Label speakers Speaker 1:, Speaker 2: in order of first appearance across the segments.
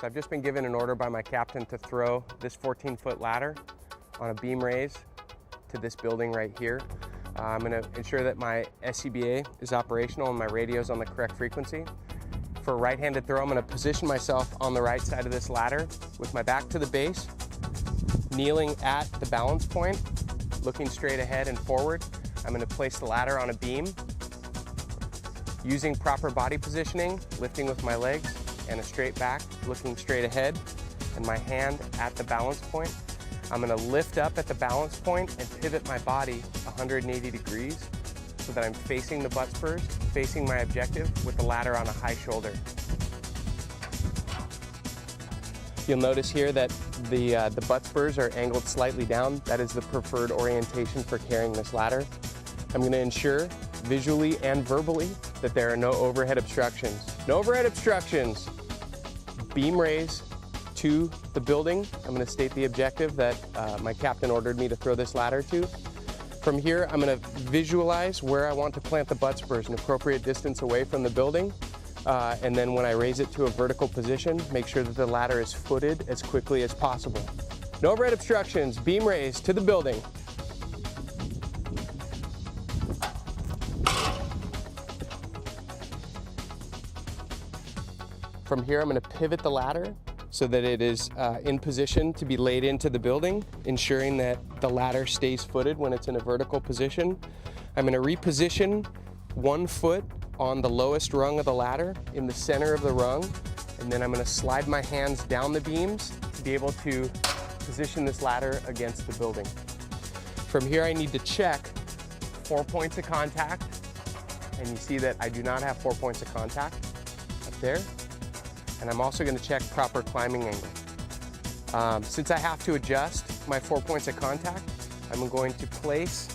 Speaker 1: So I've just been given an order by my captain to throw this 14-foot ladder on a beam raise to this building right here. I'm going to ensure that my SCBA is operational and my radio is on the correct frequency. For a right-handed throw, I'm going to position myself on the right side of this ladder with my back to the base, kneeling at the balance point, looking straight ahead and forward. I'm going to place the ladder on a beam, using proper body positioning, lifting with my legs and a straight back, looking straight ahead, and my hand at the balance point. I'm going to lift up at the balance point and pivot my body 180 degrees so that I'm facing the butt spurs, facing my objective with the ladder on a high shoulder. You'll notice here that the butt spurs are angled slightly down. That is the preferred orientation for carrying this ladder. I'm going to ensure visually and verbally that there are no overhead obstructions. No overhead obstructions. Beam raise to the building. I'm going to state the objective that my captain ordered me to throw this ladder to. From here, I'm going to visualize where I want to plant the butt spurs, an appropriate distance away from the building. And then when I raise it to a vertical position, make sure that the ladder is footed as quickly as possible. No overhead obstructions. Beam raise to the building. From here, I'm going to pivot the ladder so that it is in position to be laid into the building, ensuring that the ladder stays footed when it's in a vertical position. I'm going to reposition 1 foot on the lowest rung of the ladder in the center of the rung, and then I'm going to slide my hands down the beams to be able to position this ladder against the building. From here, I need to check 4 points of contact, and you see that I do not have 4 points of contact up there. And I'm also going to check proper climbing angle. Since I have to adjust my 4 points of contact, I'm going to place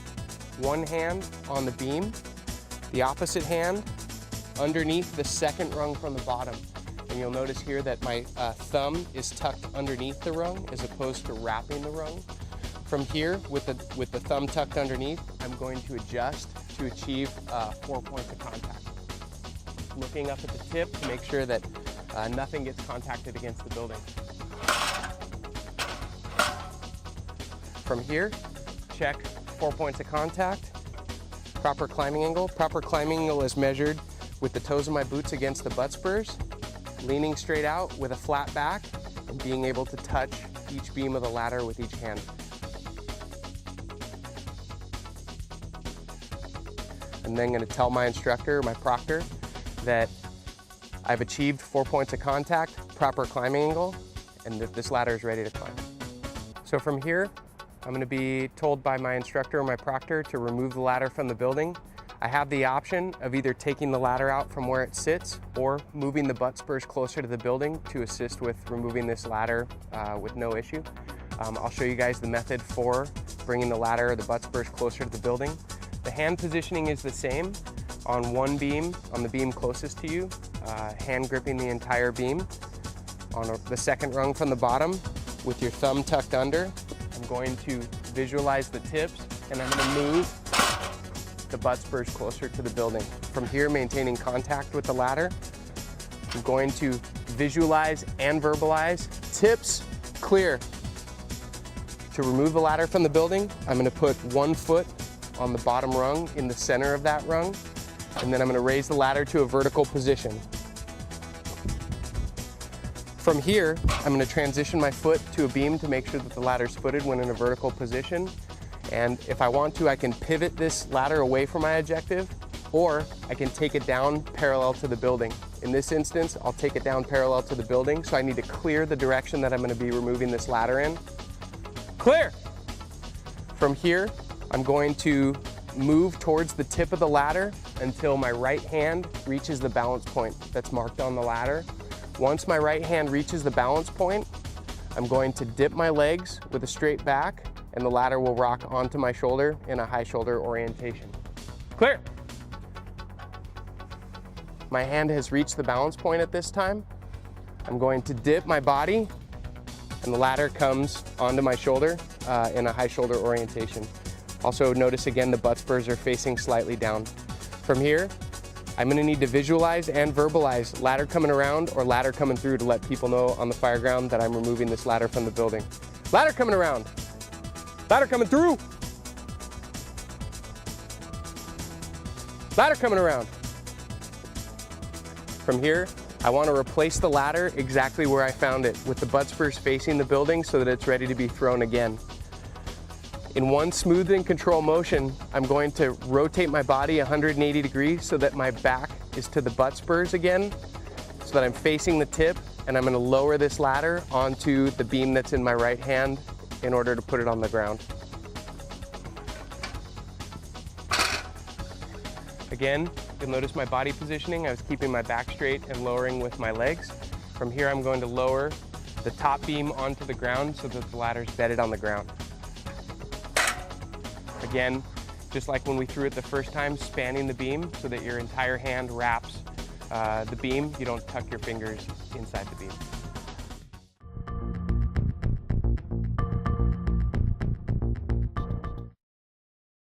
Speaker 1: one hand on the beam, the opposite hand underneath the second rung from the bottom. And you'll notice here that my thumb is tucked underneath the rung as opposed to wrapping the rung. From here, with the thumb tucked underneath, I'm going to adjust to achieve 4 points of contact. Looking up at the tip to make sure that nothing gets contacted against the building. From here, check 4 points of contact. Proper climbing angle. Proper climbing angle is measured with the toes of my boots against the butt spurs, leaning straight out with a flat back, and being able to touch each beam of the ladder with each hand. I'm then going to tell my instructor, my proctor, that I've achieved 4 points of contact, proper climbing angle, and that this ladder is ready to climb. So from here, I'm going to be told by my instructor or my proctor to remove the ladder from the building. I have the option of either taking the ladder out from where it sits or moving the butt spurs closer to the building to assist with removing this ladder with no issue. I'll show you guys the method for bringing the ladder or the butt spurs closer to the building. The hand positioning is the same. On one beam, on the beam closest to you, hand gripping the entire beam. On the second rung from the bottom, with your thumb tucked under, I'm going to visualize the tips and I'm going to move the butt spurs closer to the building. From here, maintaining contact with the ladder, I'm going to visualize and verbalize tips clear. To remove the ladder from the building, I'm going to put 1 foot on the bottom rung in the center of that rung, and then I'm going to raise the ladder to a vertical position. From here, I'm going to transition my foot to a beam to make sure that the ladder's footed when in a vertical position. And if I want to, I can pivot this ladder away from my objective, or I can take it down parallel to the building. In this instance, I'll take it down parallel to the building, so I need to clear the direction that I'm going to be removing this ladder in. Clear! From here, I'm going to move towards the tip of the ladder until my right hand reaches the balance point that's marked on the ladder. Once my right hand reaches the balance point, I'm going to dip my legs with a straight back, and the ladder will rock onto my shoulder in a high shoulder orientation. Clear! My hand has reached the balance point at this time. I'm going to dip my body, and the ladder comes onto my shoulder in a high shoulder orientation. Also notice again the butt spurs are facing slightly down. From here, I'm gonna need to visualize and verbalize ladder coming around or ladder coming through to let people know on the fire ground that I'm removing this ladder from the building. Ladder coming around. Ladder coming through. Ladder coming around. From here, I want to replace the ladder exactly where I found it, with the butt spurs facing the building so that it's ready to be thrown again. In one smooth and control motion, I'm going to rotate my body 180 degrees so that my back is to the butt spurs again, so that I'm facing the tip, and I'm going to lower this ladder onto the beam that's in my right hand in order to put it on the ground. Again, you'll notice my body positioning. I was keeping my back straight and lowering with my legs. From here, I'm going to lower the top beam onto the ground so that the ladder's bedded on the ground. Again, just like when we threw it the first time, spanning the beam so that your entire hand wraps the beam. You don't tuck your fingers inside the beam.